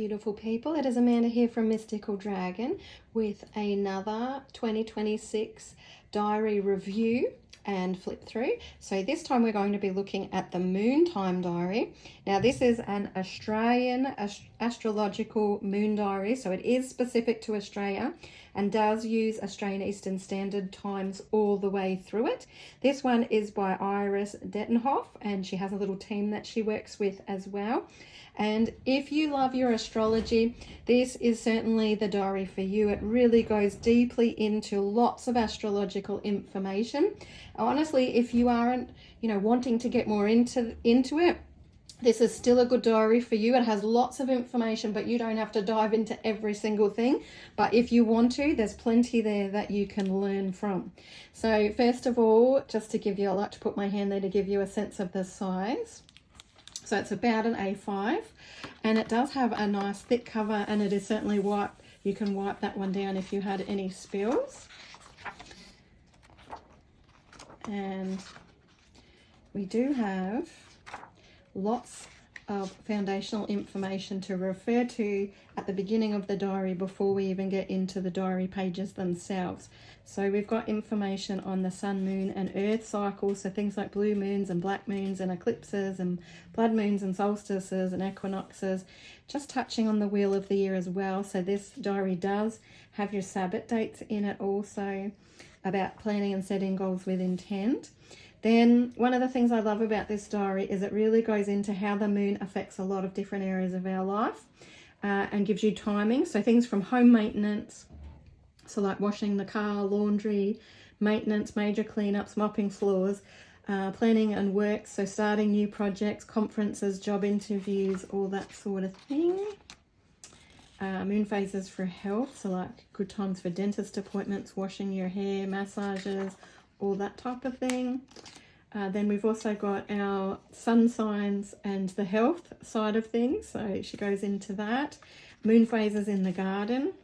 Beautiful people, it is Amanda here from Mystical Dragon with another 2026 diary review and flip through. So this time we're going to be looking at the Moontime Diary. Now this is an Australian astrological moon diary, so it is specific to Australia and does use Australian Eastern Standard Times all the way through it. This one is by Iris Detenhoff and she has a little team that she works with as well. And if you love your astrology, this is certainly the diary for you. It really goes deeply into lots of astrological information. Honestly, if you aren't, wanting to get more into it, this is still a good diary for you. It has lots of information, but you don't have to dive into every single thing. But if you want to, there's plenty there that you can learn from. So first of all, just to give you, I like to put my hand there to give you a sense of the size. So it's about an A5 and it does have a nice thick cover, and it is certainly you can wipe that one down if you had any spills. And we do have lots of foundational information to refer to at the beginning of the diary before we even get into the diary pages themselves. So we've got information on the sun, moon and earth cycles, so things like blue moons and black moons and eclipses and blood moons and solstices and equinoxes, just touching on the wheel of the year as well. So this diary does have your Sabbath dates in it also, about planning and setting goals with intent. Then one of the things I love about this diary is it really goes into how the moon affects a lot of different areas of our life and gives you timing. So things from home maintenance, so like washing the car, laundry, maintenance, major cleanups, mopping floors, planning and work, so starting new projects, conferences, job interviews, all that sort of thing. Moon phases for health, so like good times for dentist appointments, washing your hair, massages, all that type of thing. Then we've also got our sun signs and the health side of things, so she goes into that. Moon phases in the garden,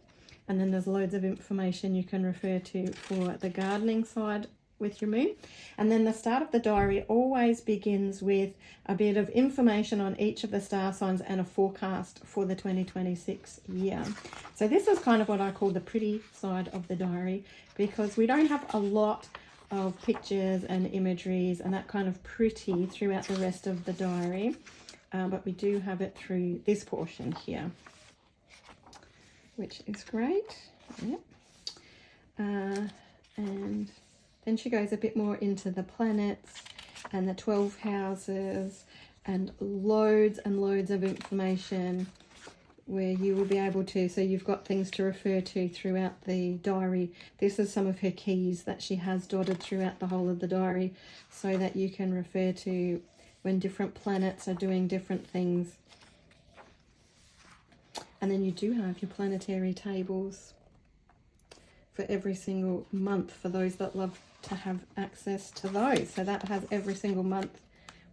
and then there's loads of information you can refer to for the gardening side with your moon. And then the start of the diary always begins with a bit of information on each of the star signs and a forecast for the 2026 year. So this is kind of what I call the pretty side of the diary, because we don't have a lot of pictures and imageries and that kind of pretty throughout the rest of the diary, but we do have it through this portion here, which is great. Yep. And then she goes a bit more into the planets and the 12 houses and loads of information where you will be able to, so you've got things to refer to throughout the diary. This is some of her keys that she has dotted throughout the whole of the diary so that you can refer to when different planets are doing different things. And then you do have your planetary tables for every single month for those that love to have access to those. So that has every single month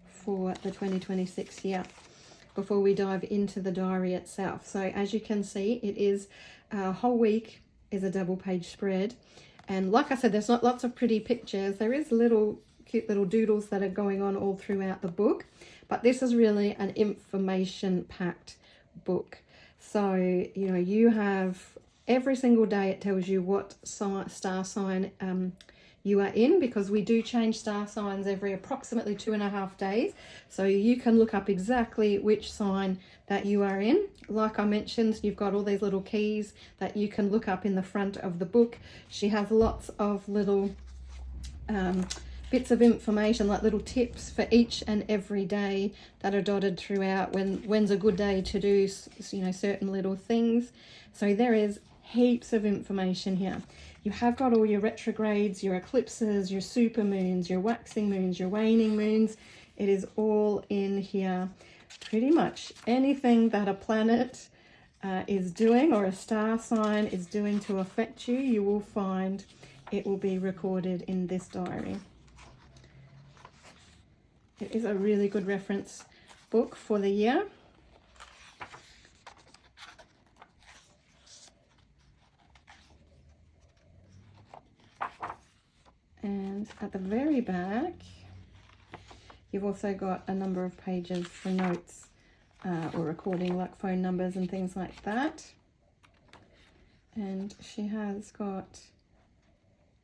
for the 2026 year before we dive into the diary itself. So as you can see, it is a whole week is a double page spread. And like I said, there's not lots of pretty pictures. There is cute little doodles that are going on all throughout the book, but this is really an information packed book. So, you have every single day it tells you what star sign you are in, because we do change star signs every approximately 2.5 days. So you can look up exactly which sign that you are in. Like I mentioned, you've got all these little keys that you can look up in the front of the book. She has lots of little bits of information, like little tips for each and every day that are dotted throughout when's a good day to do certain little things. So there is heaps of information here. You have got all your retrogrades, your eclipses, your supermoons, your waxing moons, your waning moons. It is all in here. Pretty much anything that a planet is doing or a star sign is doing to affect you, you will find it will be recorded in this diary. It is a really good reference book for the year. And at the very back, you've also got a number of pages for notes or recording like phone numbers and things like that. And she has got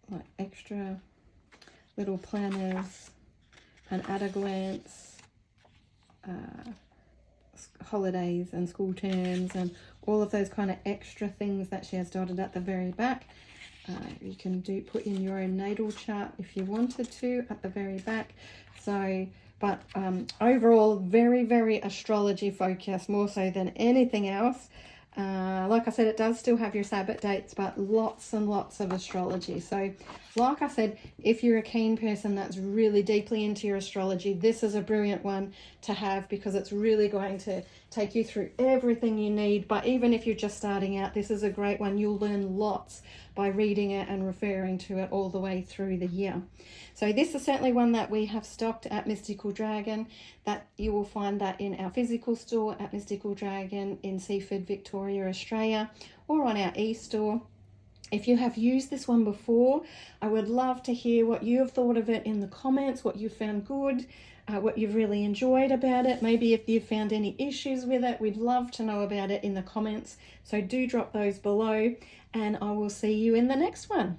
like extra little planners and at a glance, holidays and school terms and all of those kind of extra things that she has dotted at the very back. You can put in your own natal chart if you wanted to at the very back. So, but overall, very, very astrology focused, more so than anything else. Like I said, it does still have your Sabbath dates, but lots and lots of astrology. So like I said, if you're a keen person that's really deeply into your astrology, this is a brilliant one to have, because it's really going to take you through everything you need. But even if you're just starting out, this is a great one. You'll learn lots by reading it and referring to it all the way through the year. So this is certainly one that we have stocked at Mystical Dragon. That you will find that in our physical store at Mystical Dragon in Seaford, Victoria, Australia, or on our e-store. If you have used this one before, I would love to hear what you have thought of it in the comments, what you found good, what you've really enjoyed about it. Maybe if you've found any issues with it, we'd love to know about it in the comments. So do drop those below, and I will see you in the next one.